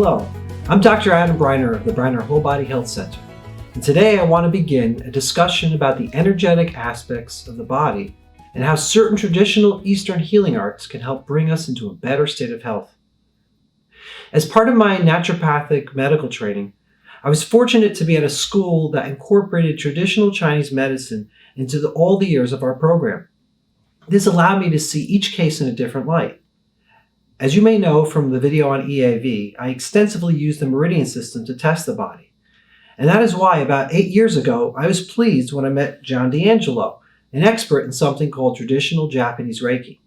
Hello, I'm Dr. Adam Breiner of the Breiner Whole Body Health Center, and today I want to begin a discussion about the energetic aspects of the body and how certain traditional Eastern healing arts can help bring us into a better state of health. As part of my naturopathic medical training, I was fortunate to be at a school that incorporated traditional Chinese medicine into all the years of our program. This allowed me to see each case in a different light. As you may know from the video on EAV, I extensively used the meridian system to test the body. And that is why about 8 years ago, I was pleased when I met John D'Angelo, an expert in something called Traditional Japanese Reiki.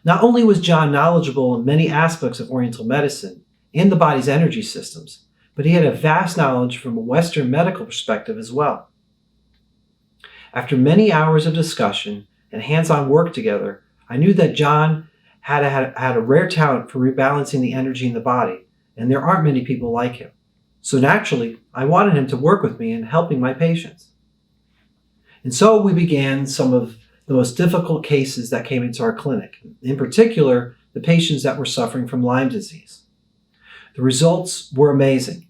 Not only was John knowledgeable in many aspects of Oriental medicine and the body's energy systems, but he had a vast knowledge from a Western medical perspective as well. After many hours of discussion and hands-on work together, I knew that John had a rare talent for rebalancing the energy in the body, and there aren't many people like him. So naturally, I wanted him to work with me in helping my patients. And so we began some of the most difficult cases that came into our clinic, in particular, the patients that were suffering from Lyme disease. The results were amazing.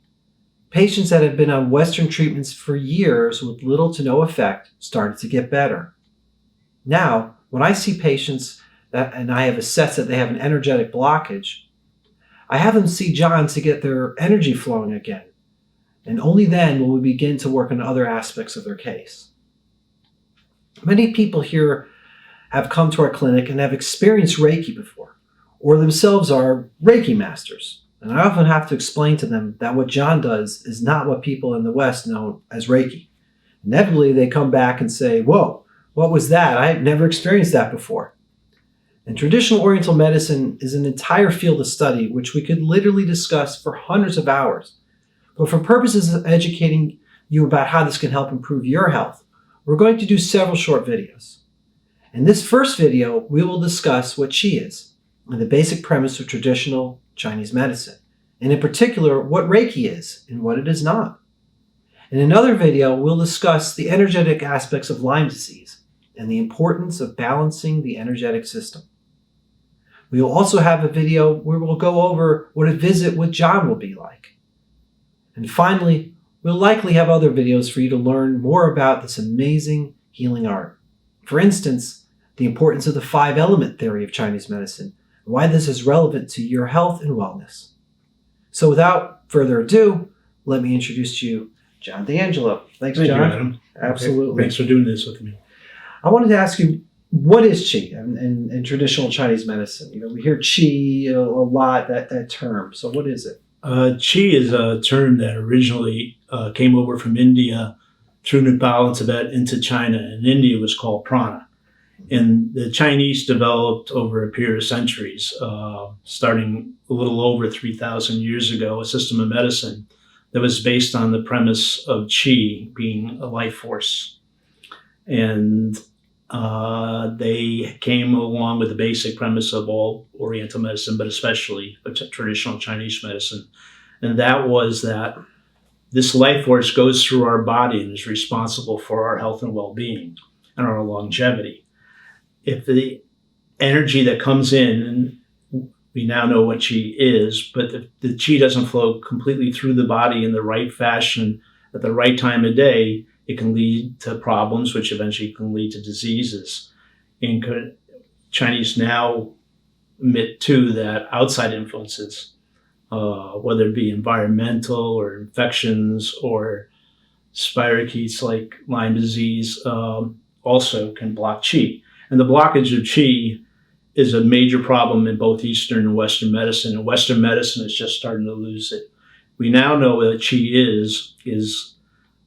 Patients that had been on Western treatments for years with little to no effect started to get better. Now, when I see patients and I have assessed that they have an energetic blockage, I have them see John to get their energy flowing again. And only then will we begin to work on other aspects of their case. Many people here have come to our clinic and have experienced Reiki before, or themselves are Reiki masters. And I often have to explain to them that what John does is not what people in the West know as Reiki. Inevitably, they come back and say, "Whoa, what was that? I had never experienced that before." And traditional Oriental medicine is an entire field of study which we could literally discuss for hundreds of hours. But for purposes of educating you about how this can help improve your health, we're going to do several short videos. In this first video, we will discuss what Qi is and the basic premise of traditional Chinese medicine, and in particular, what Reiki is and what it is not. In another video, we'll discuss the energetic aspects of Lyme disease and the importance of balancing the energetic system. We will also have a video where we'll go over what a visit with John will be like. And finally, we'll likely have other videos for you to learn more about this amazing healing art. For instance, the importance of the 5-element theory of Chinese medicine, and why this is relevant to your health and wellness. So without further ado, let me introduce to you John D'Angelo. Thanks, John. Thank you, Adam. Absolutely. Okay. Thanks for doing this with me. I wanted to ask you, what is Qi in traditional Chinese medicine? You know, we hear Qi a lot, that term. So what is it? Qi is a term that originally came over from India through Nepal and Tibet into China. In India, it was called prana. And the Chinese developed over a period of centuries, starting a little over 3,000 years ago, a system of medicine that was based on the premise of Qi being a life force. And they came along with the basic premise of all Oriental medicine, but especially traditional Chinese medicine. And that was that this life force goes through our body and is responsible for our health and well-being and our longevity. If the energy that comes in, and we now know what Qi is, but the Qi doesn't flow completely through the body in the right fashion at the right time of day, it can lead to problems, which eventually can lead to diseases. And Chinese now admit too that outside influences, whether it be environmental or infections or spirochetes like Lyme disease, also can block Qi. And the blockage of Qi is a major problem in both Eastern and Western medicine. And Western medicine is just starting to lose it. We now know what Qi is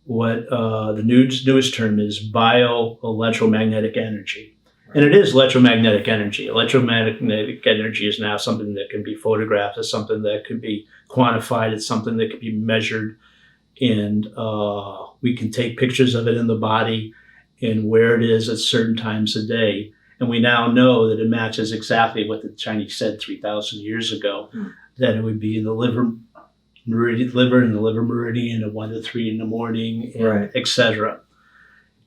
what the newest term is bioelectromagnetic energy. And it is electromagnetic energy. Electromagnetic energy is now something that can be photographed, it's something that could be quantified, it's something that can be measured, and we can take pictures of it in the body and where it is at certain times a day. And we now know that it matches exactly what the Chinese said 3,000 years ago, that it would be in the liver and the liver meridian at 1 to 3 in the morning, Right. etc.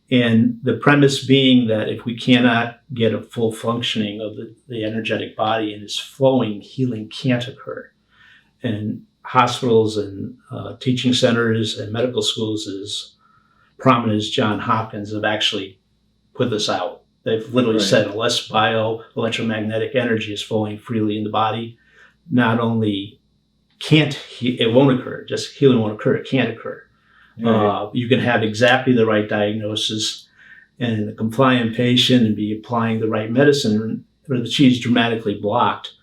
And the premise being that if we cannot get a full functioning of the energetic body and it's flowing, healing can't occur. And hospitals and teaching centers and medical schools as prominent as John Hopkins have actually put this out. They've literally said unless electromagnetic energy is flowing freely in the body, not only it won't occur, just healing won't occur, it can't occur. You can have exactly the right diagnosis and a compliant patient and be applying the right medicine, but if the chi is dramatically blocked,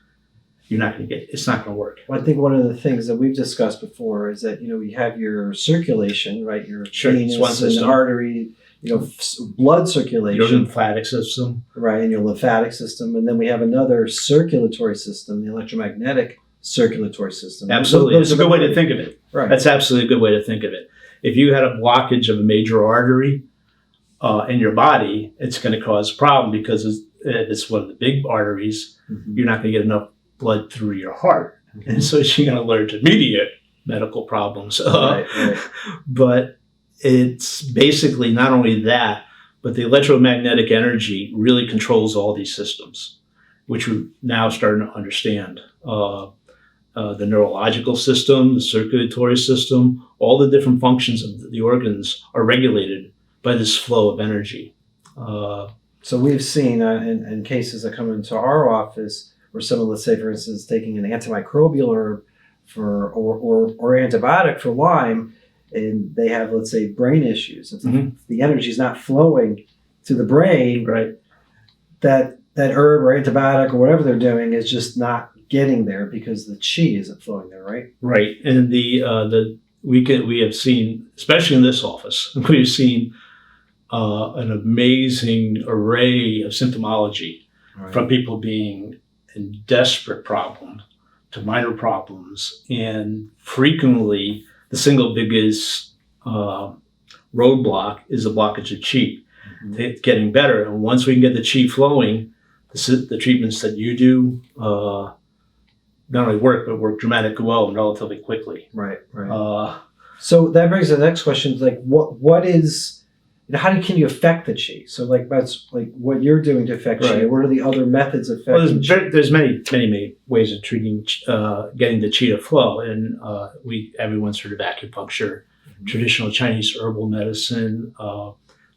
it's not going to work. Well, I think one of the things that we've discussed before is that, you have your circulation, right? Your venous and artery, blood circulation. Your lymphatic system. Right, and your lymphatic system. And then we have another circulatory system, the electromagnetic circulatory system. Absolutely. It's a good way to think of it. Right. That's absolutely a good way to think of it. If you had a blockage of a major artery in your body, it's going to cause a problem because it's one of the big arteries. Mm-hmm. You're not going to get enough blood through your heart. Mm-hmm. And so you're going to learn immediate medical problems. Right. But it's basically not only that, but the electromagnetic energy really controls all these systems, which we're now starting to understand. The neurological system, the circulatory system, all the different functions of the organs are regulated by this flow of energy. So we've seen in cases that come into our office where someone, let's say, for instance, taking an antimicrobial or antibiotic for Lyme, and they have, let's say, brain issues. If the energy is not flowing to the brain, right, that herb or antibiotic or whatever they're doing is just not getting there because the chi isn't flowing there, right? Right, and we have seen, especially in this office, we've seen an amazing array of symptomology, from people being in desperate problems to minor problems, and frequently the single biggest roadblock is a blockage of chi. It's getting better, and once we can get the chi flowing, the treatments that you do not only work, but work dramatically well and relatively quickly. Right. So that brings to the next question: like, what is, can you affect the chi? So, that's what you're doing to affect chi. What are the other methods of affecting chi? There's many ways of treating, getting the chi to flow, and everyone's heard of acupuncture, traditional Chinese herbal medicine.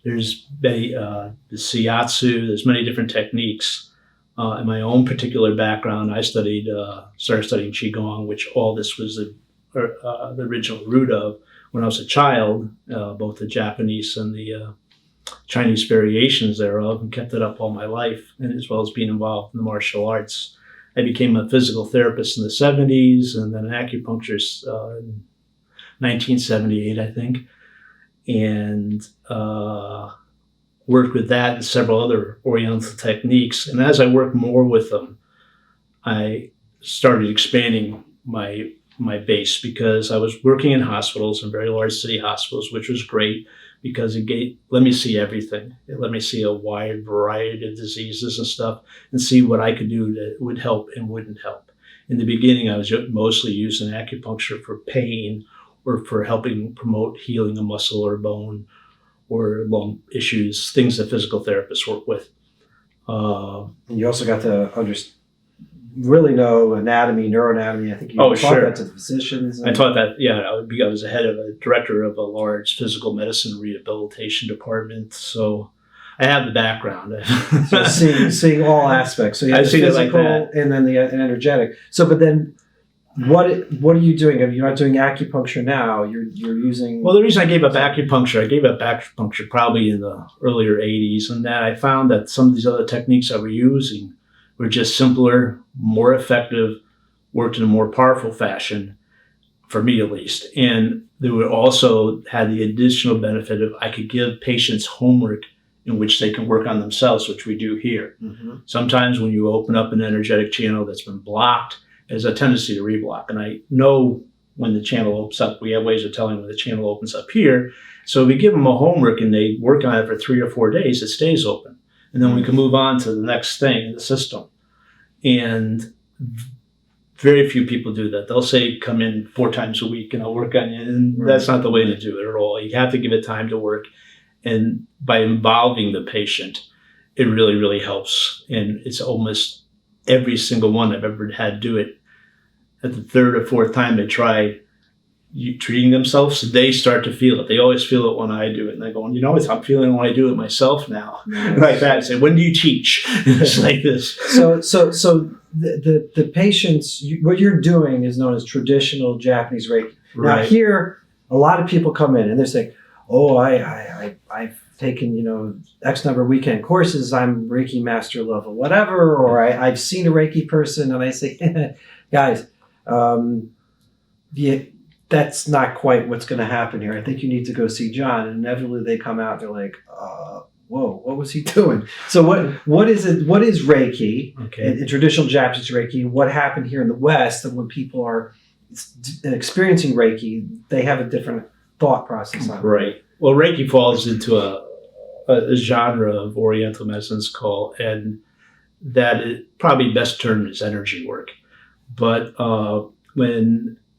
There's the shiatsu. There's many different techniques. In my own particular background, I started studying qigong, which all this was the original root of when I was a child, both the Japanese and the Chinese variations thereof, and kept it up all my life, and as well as being involved in the martial arts. I became a physical therapist in the 70s, and then an acupuncturist in 1978, I think, and worked with that and several other Oriental techniques. And as I worked more with them, I started expanding my base, because I was working in hospitals, in very large city hospitals, which was great because it let me see everything. It let me see a wide variety of diseases and stuff and see what I could do that would help and wouldn't help. In the beginning, I was mostly using acupuncture for pain or for helping promote healing a muscle or bone or lung issues, things that physical therapists work with. And you also got to really know anatomy, neuroanatomy. I think you taught that to the physicians. I taught that, I was the head of a director of a large physical medicine rehabilitation department. So I have the background. So seeing all aspects. So you have the physical and then the energetic. So, but then what are you doing? You're not doing acupuncture now. You're using... Well, the reason I gave up acupuncture probably in the earlier 80s, and that I found that some of these other techniques I were using were just simpler, more effective, worked in a more powerful fashion, for me at least. And they would also had the additional benefit of I could give patients homework in which they can work on themselves, which we do here. Mm-hmm. Sometimes when you open up an energetic channel that's been blocked, there's a tendency to reblock. And I know when the channel opens up, we have ways of telling when the channel opens up here. So if we give them a homework and they work on it for 3 or 4 days, it stays open. And then we can move on to the next thing in the system. And very few people do that. They'll say, come in 4 times a week and I'll work on it. And that's not the way to do it at all. You have to give it time to work. And by involving the patient, it really, really helps. And it's almost every single one I've ever had do it at the third or fourth time they try treating themselves, they start to feel it. They always feel it when I do it. And they're going, I'm feeling it when I do it myself now. Nice. Like that. I say, when do you teach? It's like this. So the patients, what you're doing is known as traditional Japanese Reiki. Right. Now here, a lot of people come in and they're saying, oh, I've taken, X number of weekend courses, I'm Reiki master level, whatever, or I've seen a Reiki person, and I say, guys, that's not quite what's going to happen here. I think you need to go see John. And inevitably they come out, they're like, whoa, what was he doing? So what is it? What is Reiki? Okay. In traditional Japanese Reiki, what happened here in the West, and when people are experiencing Reiki, they have a different thought process on it. Right. Well, Reiki falls into a genre of Oriental medicines and that is probably best termed as energy work. But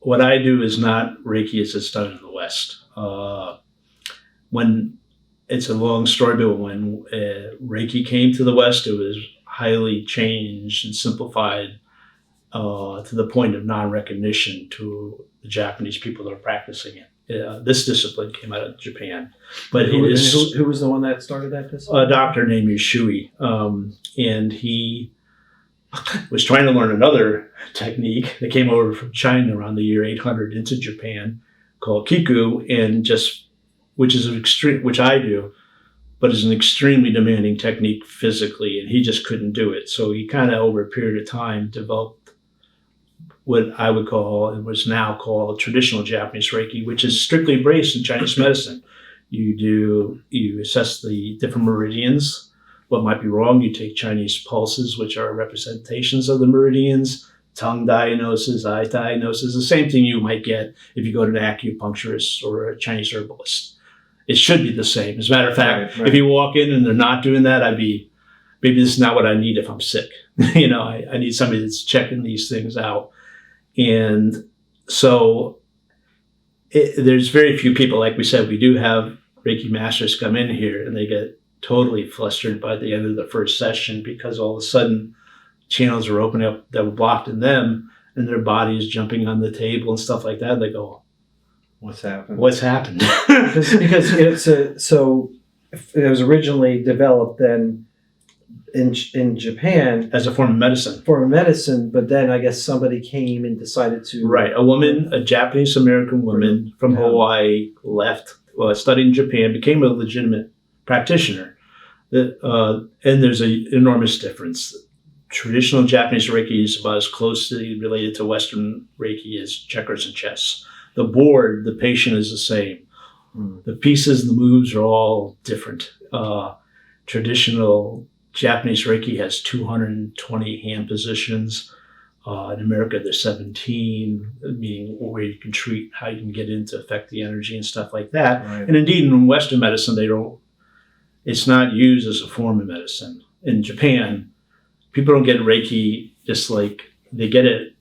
what I do is not Reiki as it's done in the West. When it's a long story, but when Reiki came to the West, it was highly changed and simplified to the point of non-recognition to the Japanese people that are practicing it. This discipline came out of Japan, but who was the one that started that discipline? A doctor named Yushui, and he was trying to learn another technique that came over from China around the year 800 into Japan called Kiku, and which I do, but is an extremely demanding technique physically, and he just couldn't do it. So he kind of over a period of time developed what I would call, and was now called, traditional Japanese Reiki, which is strictly based in Chinese medicine. You assess the different meridians, what might be wrong. You take Chinese pulses, which are representations of the meridians, tongue diagnosis, eye diagnosis, the same thing you might get if you go to an acupuncturist or a Chinese herbalist. It should be the same. As a matter of fact, right. If you walk in and they're not doing that, maybe this is not what I need if I'm sick. I need somebody that's checking these things out. And so there's very few people, like we said, we do have Reiki masters come in here and they get totally flustered by the end of the first session because all of a sudden channels are opening up that were blocked in them and their body is jumping on the table and stuff like that. They go, what's happened? because so it was originally developed then in Japan as a form of medicine. But then I guess somebody came and decided to... Right. A Japanese American woman from Hawaii left, studied in Japan, became a legitimate practitioner. And there's an enormous difference. Traditional Japanese Reiki is about as closely related to Western Reiki as checkers and chess. The board, the patient is the same. The pieces, the moves are all different. Traditional Japanese Reiki has 220 hand positions. In America, there's 17, meaning where you can treat, how you can get in to affect the energy and stuff like that. Right. And indeed, in Western medicine, it's not used as a form of medicine. In Japan, people don't get Reiki just like they get it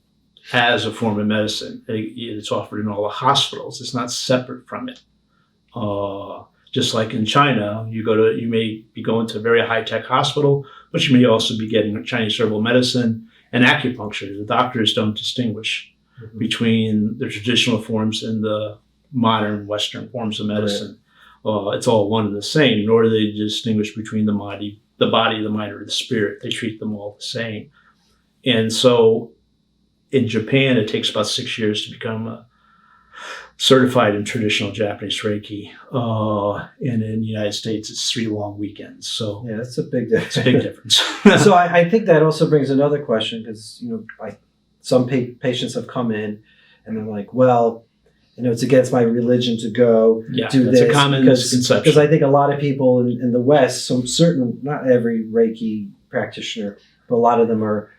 as a form of medicine. It's offered in all the hospitals. It's not separate from it. Just like in China, you may be going to a very high-tech hospital, but you may also be getting Chinese herbal medicine and acupuncture. The doctors don't distinguish between the traditional forms and the modern Western forms of medicine. Right. It's all one and the same, nor do they distinguish between the body, the mind, or the spirit. They treat them all the same. And so in Japan, it takes about 6 years to become certified in traditional Japanese Reiki. And in the United States, it's 3 long weekends. So yeah, that's a big difference. It's a big difference. So I think that also brings another question because, some patients have come in and they're like, well, it's against my religion to go do this. It's a common misconception. Because I think a lot of people in the West, not every Reiki practitioner, but a lot of them are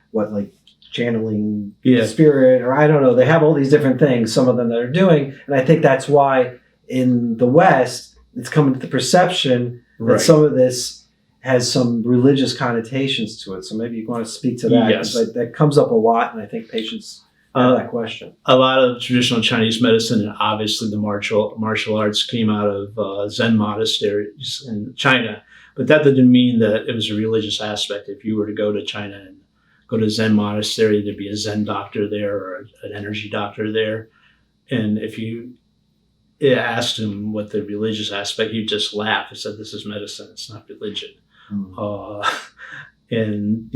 channeling spirit, or I don't know. They have all these different things, some of them that are doing. And I think that's why in the West, it's coming to the perception that some of this has some religious connotations to it. So maybe you want to speak to that. Yes. That comes up a lot, and I think patients have that question. A lot of traditional Chinese medicine and obviously the martial arts came out of Zen monasteries in China. But that didn't mean that it was a religious aspect. If you were to go to China and go to a Zen monastery, there'd be a Zen doctor there or an energy doctor there. And if you asked him what the religious aspect, he'd just laugh and said, "This is medicine, it's not religion." And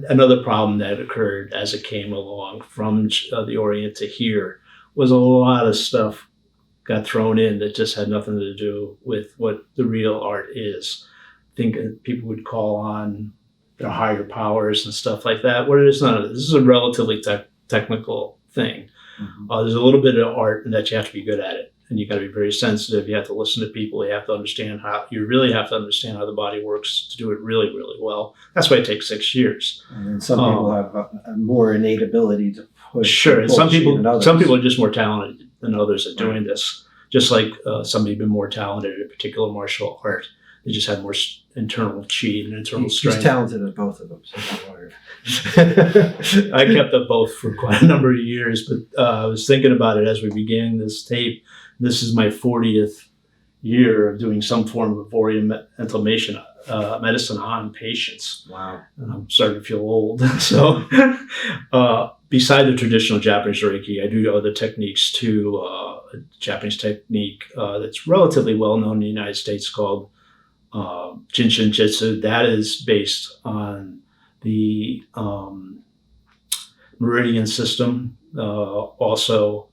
another problem that occurred as it came along from the Orient to here was a lot of stuff got thrown in that just had nothing to do with what the real art is. I think people would call on their higher powers and stuff like that, where there's none of this. This is a relatively technical thing. There's a little bit of art, and that you have to be good at it, and you got to be very sensitive. You have to listen to people. You have to understand you really have to understand how the body works to do it really, really well. That's why it takes 6 years. And some people have a more innate ability to push. Sure, and some people are just more talented than others at doing this. Just like somebody been more talented at a particular martial art, they just have more internal chi and internal strength. He's talented at both of them. So I kept up both for quite a number of years, but I was thinking about it as we began this tape. This is my 40th year of doing some form of oriental medicine on patients. Wow. And I'm starting to feel old. So beside the traditional Japanese Reiki, I do other techniques too. A Japanese technique that's relatively well known in the United States called Jinshin Jitsu. That is based on the meridian system. Also,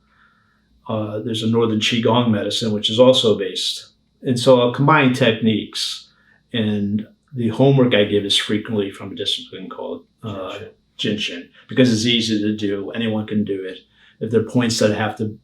there's a Northern Qigong medicine, which is also based. And so I'll combine techniques. And the homework I give is frequently from a discipline called Jinshin, because it's easy to do. Anyone can do it. If there are points that have to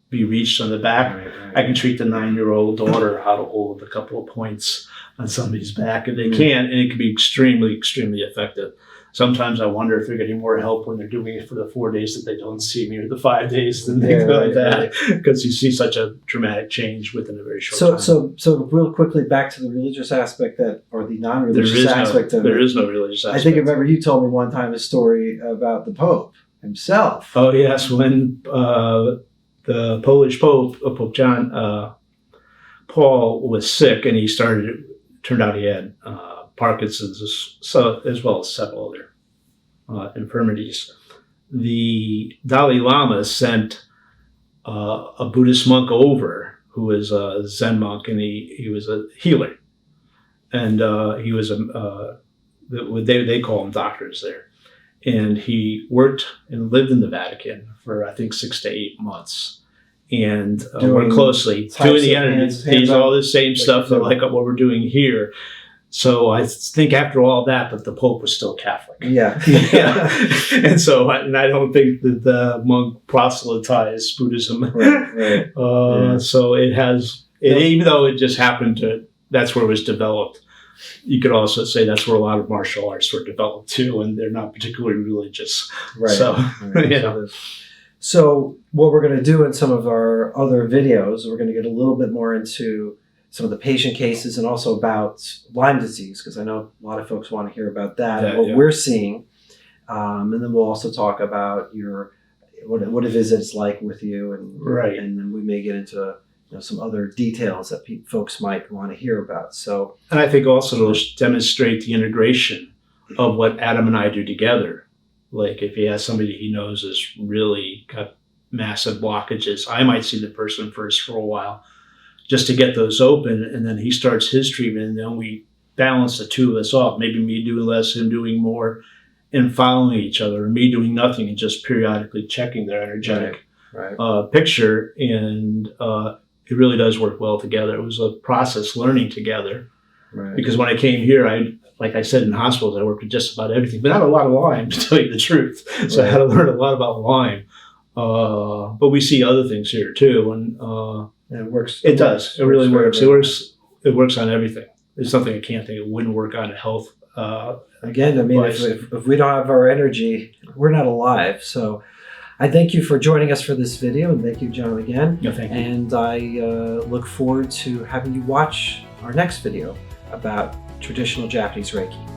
be reached on the back, I can treat the 9-year-old daughter how to hold a couple of points on somebody's back if they can, and it can be extremely, extremely effective. Sometimes I wonder if they're getting more help when they're doing it for the 4 days that they don't see me, or the 5 days than things like that, because you see such a dramatic change within a very short time. So real quickly back to the religious aspect or the non-religious aspect of it. There is no religious aspect. I think I remember you told me one time a story about the Pope himself. Oh yes, when the Polish Pope, Pope John Paul, was sick, and turned out he had Parkinson's, as well as several other infirmities. The Dalai Lama sent a Buddhist monk over who was a Zen monk, and he was a healer, and he was they call him doctors there, and he worked and lived in the Vatican for I think 6 to 8 months. And worked closely doing the energy, all the same stuff like what we're doing here. So I think after all that the Pope was still Catholic. Yeah. And so I don't think that the monk proselytized Buddhism. Right. So even though it just happened that's where it was developed. You could also say that's where a lot of martial arts were developed too, and they're not particularly religious. Right. So, So what we're going to do in some of our other videos, we're going to get a little bit more into some of the patient cases and also about Lyme disease, because I know a lot of folks want to hear about that and what we're seeing. And then we'll also talk about what a visit's like with you, and then we may get into some other details that folks might want to hear about. So, and I think also it'll demonstrate the integration of what Adam and I do together. Like if he has somebody he knows is really got massive blockages, I might see the person first for a while just to get those open, and then he starts his treatment, and then we balance the two of us off. Maybe me doing less, him doing more, and following each other, or me doing nothing and just periodically checking their energetic picture. And it really does work well together. It was a process learning together. Right. Because when I came here, like I said, in hospitals, I worked with just about everything, but not a lot of Lyme, to tell you the truth. So I had to learn a lot about Lyme. But we see other things here too, and it works. It does. It really works. It works on everything. There's something I can't think it wouldn't work on health. Again, I mean, if we don't have our energy, we're not alive. So I thank you for joining us for this video, and thank you, John, again. No, thank you. And I look forward to having you watch our next video about traditional Japanese Reiki.